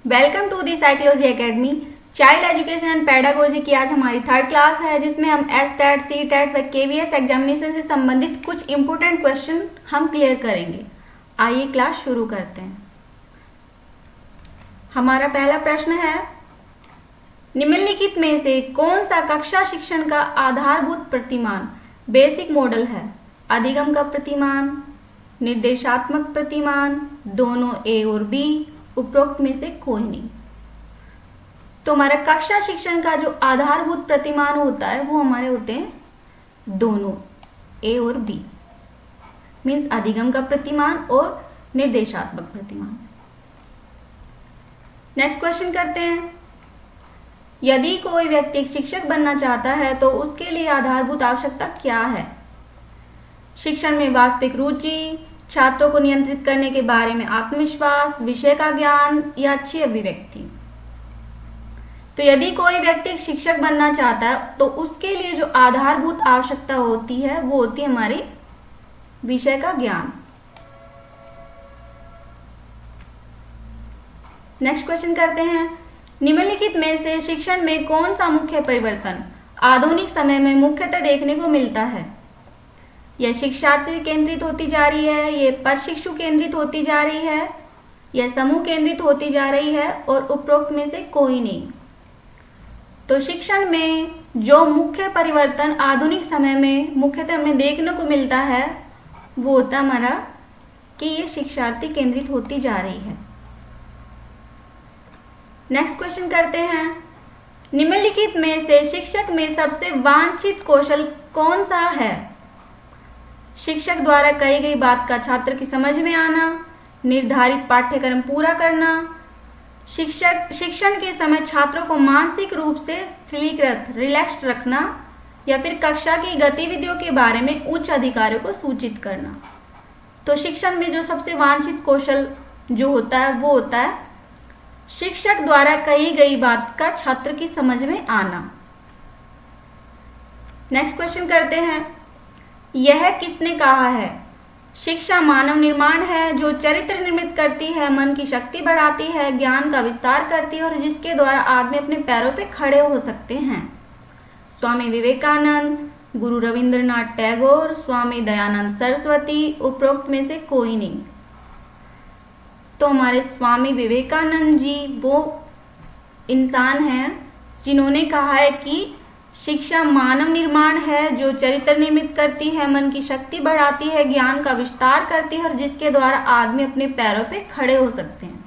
Welcome to the psychology academy. Child education and pedagogy की आज हमारी थर्ड क्लास है, जिसमें हम एसटेट, सीटेट व केवीएस एग्जामिनेशन से संबंधित कुछ इंपोर्टेंट क्वेश्चन हम क्लियर करेंगे। आइए क्लास शुरू करते हैं। हमारा पहला प्रश्न है, निम्नलिखित में से कौन सा कक्षा शिक्षण का आधारभूत प्रतिमान बेसिक मॉडल है? अधिगम का प्रतिमान, निर्देशात्मक प्रतिमान, दोनों ए और बी, उपरोक्त में से कोई नहीं। तो हमारा कक्षा शिक्षण का जो आधारभूत प्रतिमान होता है वो हमारे होते हैं दोनों ए और बी, मीन्स अधिगम का प्रतिमान और निर्देशात्मक प्रतिमान। नेक्स्ट क्वेश्चन करते हैं, यदि कोई व्यक्ति एक शिक्षक बनना चाहता है तो उसके लिए आधारभूत आवश्यकता क्या है? शिक्षण में वास्तविक रुचि, छात्रों को नियंत्रित करने के बारे में आत्मविश्वास, विषय का ज्ञान या अच्छी अभिव्यक्ति। तो यदि कोई व्यक्ति एक शिक्षक बनना चाहता है तो उसके लिए जो आधारभूत आवश्यकता होती है वो होती है हमारी विषय का ज्ञान। नेक्स्ट क्वेश्चन करते हैं, निम्नलिखित में से शिक्षण में कौन सा मुख्य परिवर्तन आधुनिक समय में मुख्यतः देखने को मिलता है? यह शिक्षार्थी केंद्रित होती जा रही है, यह प्रशिक्षु केंद्रित होती जा रही है, यह समूह केंद्रित होती जा रही है, और उपरोक्त में से कोई नहीं। तो शिक्षण में जो मुख्य परिवर्तन आधुनिक समय में मुख्यतः हमें देखने को मिलता है वो होता हमारा कि ये शिक्षार्थी केंद्रित होती जा रही है। नेक्स्ट क्वेश्चन करते हैं, निम्नलिखित में से शिक्षक में सबसे वांछित कौशल कौन सा है? शिक्षक द्वारा कही गई बात का छात्र की समझ में आना, निर्धारित पाठ्यक्रम पूरा करना, शिक्षण के समय छात्रों को मानसिक रूप से स्थिरीकृत रिलैक्स्ड रखना, या फिर कक्षा की गतिविधियों के बारे में उच्च अधिकारियों को सूचित करना। तो शिक्षण में जो सबसे वांछित कौशल जो होता है वो होता है शिक्षक द्वारा कही गई बात का छात्र की समझ में आना। नेक्स्ट क्वेश्चन करते हैं, यह किसने कहा है? शिक्षा मानव निर्माण है जो चरित्र निर्मित करती है, मन की शक्ति बढ़ाती है, ज्ञान का विस्तार करती है और जिसके द्वारा आदमी अपने पैरों पे खड़े हो सकते हैं। स्वामी विवेकानंद, गुरु रविंद्रनाथ टैगोर, स्वामी दयानंद सरस्वती, उपरोक्त में से कोई नहीं। तो हमारे स्वामी विवेकानंद जी वो इंसान हैं जिन्होंने कहा है कि शिक्षा मानव निर्माण है जो चरित्र निर्मित करती है, मन की शक्ति बढ़ाती है, ज्ञान का विस्तार करती है और जिसके द्वारा आदमी अपने पैरों पे खड़े हो सकते हैं।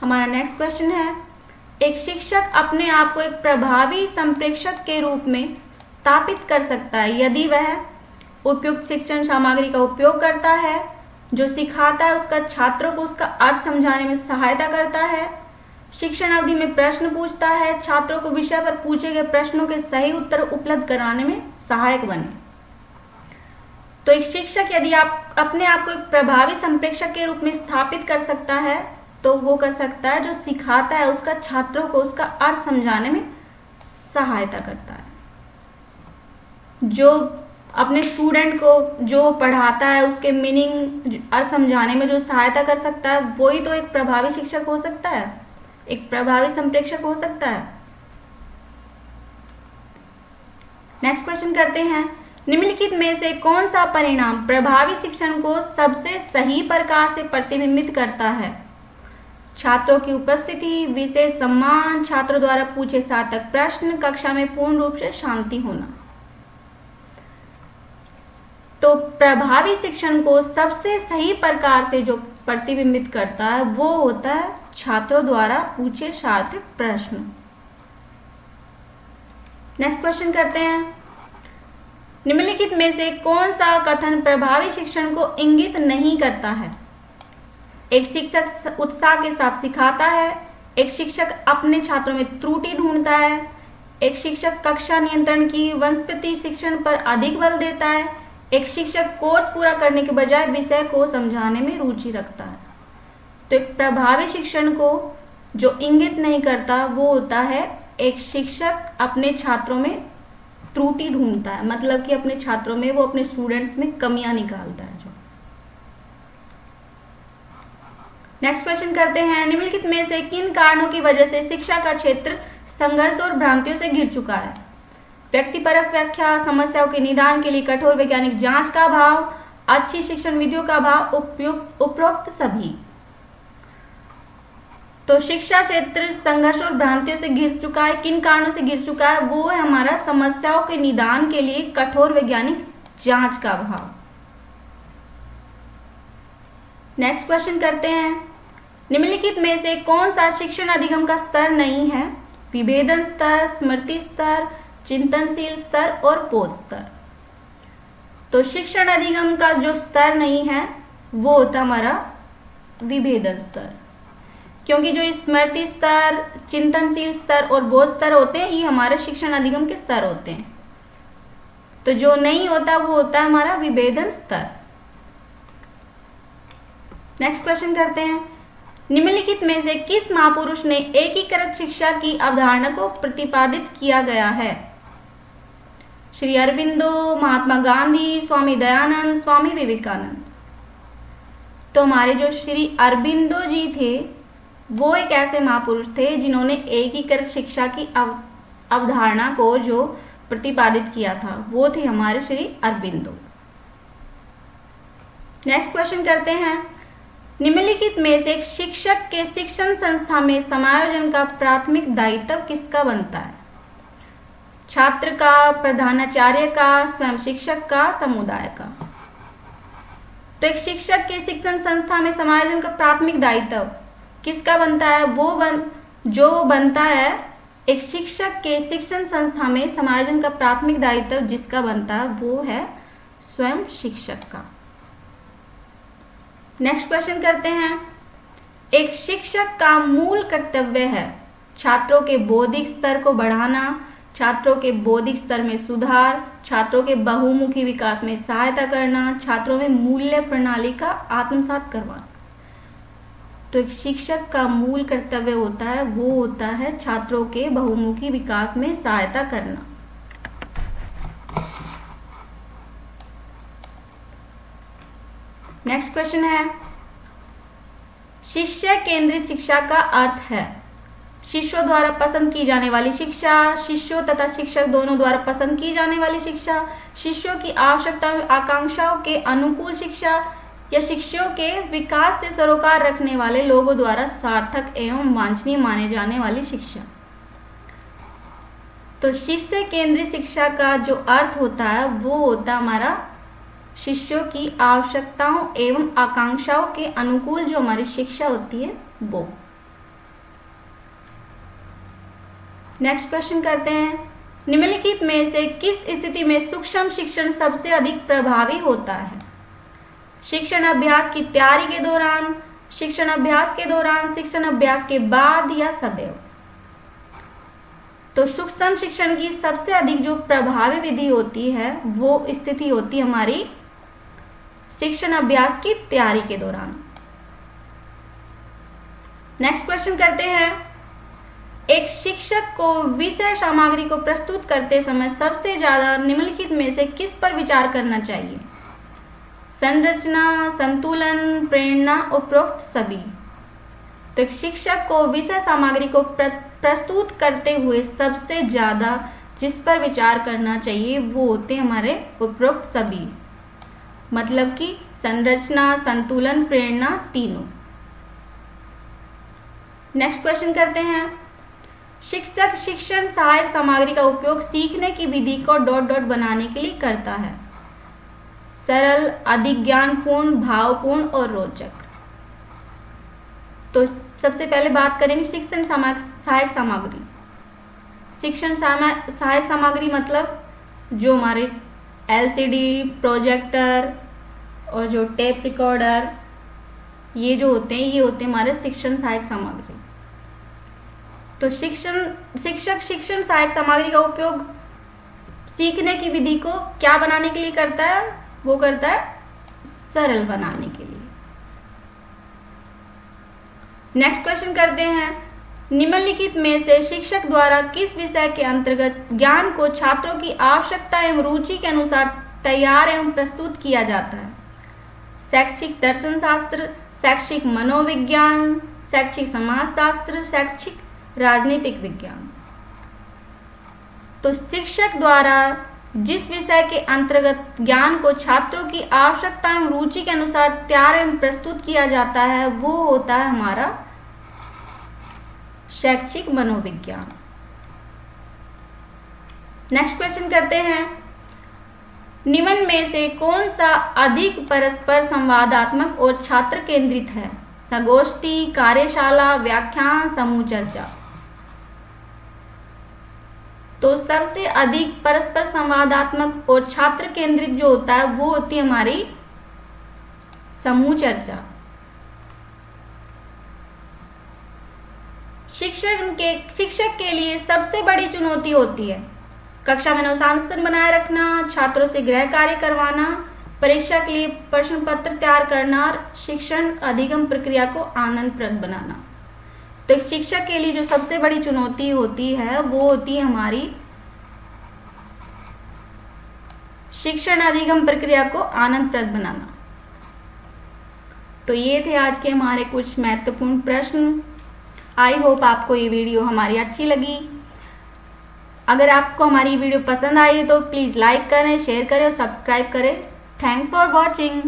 हमारा नेक्स्ट क्वेश्चन है, एक शिक्षक अपने आप को एक प्रभावी संप्रेषक के रूप में स्थापित कर सकता है यदि वह उपयुक्त शिक्षण सामग्री का उपयोग करता है, जो सिखाता है उसका छात्रों को उसका अर्थ समझाने में सहायता करता है, शिक्षण अवधि में प्रश्न पूछता है, छात्रों को विषय पर पूछे गए प्रश्नों के सही उत्तर उपलब्ध कराने में सहायक बने। तो एक शिक्षक यदि आप अपने आप को एक प्रभावी संप्रेषक के रूप में स्थापित कर सकता है तो वो कर सकता है जो सिखाता है उसका छात्रों को उसका अर्थ समझाने में सहायता करता है, जो अपने स्टूडेंट को जो पढ़ाता है उसके मीनिंग अर्थ समझाने में जो सहायता कर सकता है वही तो एक प्रभावी शिक्षक हो सकता है, एक प्रभावी संप्रेषक हो सकता है। नेक्स्ट क्वेश्चन करते हैं, निम्नलिखित में से कौन सा परिणाम प्रभावी शिक्षण को सबसे सही प्रकार से प्रतिबिंबित करता है? छात्रों की उपस्थिति, विशेष सम्मान, छात्रों द्वारा पूछे सार्थक प्रश्न, कक्षा में पूर्ण रूप से शांति होना। तो प्रभावी शिक्षण को सबसे सही प्रकार से जो प्रतिबिंबित करता है वो होता है छात्रों द्वारा पूछे सार्थक प्रश्न। नेक्स्ट क्वेश्चन करते हैं, निम्नलिखित में से कौन सा कथन प्रभावी शिक्षण को इंगित नहीं करता है? एक शिक्षक उत्साह के साथ सिखाता है, एक शिक्षक अपने छात्रों में त्रुटि ढूंढता है, एक शिक्षक कक्षा नियंत्रण की वनस्पति शिक्षण पर अधिक बल देता है, एक शिक्षक कोर्स पूरा करने के बजाय विषय को समझाने में रुचि रखता है। तो एक प्रभावी शिक्षण को जो इंगित नहीं करता वो होता है एक शिक्षक अपने छात्रों में त्रुटि ढूंढता है, मतलब कि अपने छात्रों में वो अपने स्टूडेंट्स में कमियां निकालता है। जो नेक्स्ट क्वेश्चन करते हैं, निम्नलिखित में से किन कारणों की वजह से शिक्षा का क्षेत्र संघर्ष और भ्रांतियों से घिर चुका है? व्यक्तिपरक व्याख्या, समस्याओं के निदान के लिए कठोर वैज्ञानिक जांच का अभाव, अच्छी शिक्षण विधियों का अभाव, उपरोक्त सभी। तो शिक्षा क्षेत्र संघर्ष और भ्रांतियों से घिर चुका है। किन कारणों से घिर चुका है? वो है हमारा समस्याओं के निदान के लिए कठोर वैज्ञानिक जांच का अभाव। नेक्स्ट क्वेश्चन करते हैं, निम्नलिखित में से कौन सा शिक्षण अधिगम का स्तर नहीं है? विभेदन स्तर, स्मृति स्तर, चिंतनशील स्तर और बोध स्तर। तो शिक्षण अधिगम का जो स्तर नहीं है वो होता हमारा विभेदन स्तर, क्योंकि जो स्मृति स्तर, चिंतनशील स्तर और बोध स्तर होते हैं ये हमारे शिक्षण अधिगम के स्तर होते हैं। तो जो नहीं होता वो होता है हमारा विभेदन स्तर। नेक्स्ट क्वेश्चन करते हैं, निम्नलिखित में से किस महापुरुष ने एकीकृत शिक्षा की अवधारणा को प्रतिपादित किया गया है? श्री अरविंदो, महात्मा गांधी, स्वामी दयानंद, स्वामी विवेकानंद। तो हमारे जो श्री अरविंदो जी थे वो एक ऐसे महापुरुष थे जिन्होंने एकीकृत शिक्षा की अवधारणा को जो प्रतिपादित किया था वो थे हमारे श्री अरविंदो। नेक्स्ट क्वेश्चन करते हैं, निम्नलिखित में से एक शिक्षक के शिक्षण संस्था में समायोजन का प्राथमिक दायित्व किसका बनता है? छात्र का, प्रधानाचार्य का, स्वयं शिक्षक का, समुदाय का। तो एक शिक्षक के शिक्षण संस्था में समायोजन का प्राथमिक दायित्व किसका बनता है? जो बनता है एक शिक्षक के शिक्षण संस्था में समायोजन का प्राथमिक दायित्व जिसका बनता है वो है स्वयं शिक्षक का। नेक्स्ट क्वेश्चन करते हैं, एक शिक्षक का मूल कर्तव्य है छात्रों के बौद्धिक स्तर को बढ़ाना, छात्रों के बौद्धिक स्तर में सुधार, छात्रों के बहुमुखी विकास में सहायता करना, छात्रों में मूल्य प्रणाली का आत्मसात करवाना। तो एक शिक्षक का मूल कर्तव्य होता है वो होता है छात्रों के बहुमुखी विकास में सहायता करना। नेक्स्ट क्वेश्चन है, शिष्य केंद्रित शिक्षा का अर्थ है शिष्यों द्वारा पसंद की जाने वाली शिक्षा, शिष्यों तथा शिक्षक दोनों द्वारा पसंद की जाने वाली शिक्षा, शिष्यों की आवश्यकताओं आकांक्षाओं के अनुकूल शिक्षा, या शिष्यों के विकास से सरोकार रखने वाले लोगों द्वारा सार्थक एवं वांछनीय माने जाने वाली शिक्षा। तो शिष्य केंद्रित शिक्षा का जो अर्थ होता है वो होता है हमारा शिष्यों की आवश्यकताओं एवं आकांक्षाओं के अनुकूल जो हमारी शिक्षा होती है वो। नेक्स्ट क्वेश्चन करते हैं, निम्नलिखित में से किस स्थिति में सूक्ष्म शिक्षण सबसे अधिक प्रभावी होता है? शिक्षण अभ्यास की तैयारी के दौरान, शिक्षण अभ्यास के दौरान, शिक्षण अभ्यास के बाद या सदैव। तो सूक्ष्म शिक्षण की सबसे अधिक जो प्रभावी विधि होती है वो स्थिति होती है हमारी शिक्षण अभ्यास की तैयारी के दौरान। नेक्स्ट क्वेश्चन करते हैं, एक शिक्षक को विषय सामग्री को प्रस्तुत करते समय सबसे ज्यादा निम्नलिखित में से किस पर विचार करना चाहिए? संरचना, संतुलन, प्रेरणा, उपरोक्त सभी। तो एक शिक्षक को विषय सामग्री को प्रस्तुत करते हुए सबसे ज्यादा जिस पर विचार करना चाहिए वो होते हमारे उपरोक्त सभी, मतलब कि संरचना, संतुलन, प्रेरणा तीनों। नेक्स्ट क्वेश्चन करते हैं, शिक्षक शिक्षण सहायक सामग्री का उपयोग सीखने की विधि को डॉट डॉट बनाने के लिए करता है। सरल, अधिक ज्ञानपूर्ण, भावपूर्ण और रोचक। तो सबसे पहले बात करेंगे शिक्षण सहायक सामग्री। शिक्षण सहायक सामग्री मतलब जो हमारे एलसीडी, प्रोजेक्टर और जो टेप रिकॉर्डर ये जो होते हैं ये होते हैं हमारे शिक्षण सहायक सामग्री। तो शिक्षक शिक्षण सहायक सामग्री का उपयोग सीखने की विधि को क्या बनाने के लिए करता है? वो करता है सरल बनाने के लिए। नेक्स्ट क्वेश्चन करते हैं, निम्नलिखित में से शिक्षक द्वारा किस विषय के अंतर्गत ज्ञान को छात्रों की आवश्यकता एवं रुचि के अनुसार तैयार एवं प्रस्तुत किया जाता है? शैक्षिक दर्शन शास्त्र, शैक्षिक मनोविज्ञान, शैक्षिक समाजशास्त्र, शैक्षिक राजनीतिक विज्ञान। तो शिक्षक द्वारा जिस विषय के अंतर्गत ज्ञान को छात्रों की आवश्यकता एवं रुचि के अनुसार तैयार एवं प्रस्तुत किया जाता है वो होता है हमारा शैक्षिक मनोविज्ञान। नेक्स्ट क्वेश्चन करते हैं, निम्न में से कौन सा अधिक परस्पर संवादात्मक और छात्र केंद्रित है? संगोष्ठी, कार्यशाला, व्याख्यान, समूह चर्चा। तो सबसे अधिक परस्पर संवादात्मक और छात्र केंद्रित जो होता है वो होती है हमारी समूह चर्चा। शिक्षक के लिए सबसे बड़ी चुनौती होती है कक्षा में अनुशासन बनाए रखना, छात्रों से गृह कार्य करवाना, परीक्षा के लिए प्रश्न पत्र तैयार करना और शिक्षण अधिगम प्रक्रिया को आनंदप्रद बनाना। तो शिक्षक के लिए जो सबसे बड़ी चुनौती होती है वो होती है हमारी शिक्षण अधिगम प्रक्रिया को आनंदप्रद बनाना। तो ये थे आज के हमारे कुछ महत्वपूर्ण प्रश्न। आई होप आपको ये वीडियो हमारी अच्छी लगी। अगर आपको हमारी वीडियो पसंद आई तो प्लीज़ लाइक करें, शेयर करें और सब्सक्राइब करें। Thanks for watching.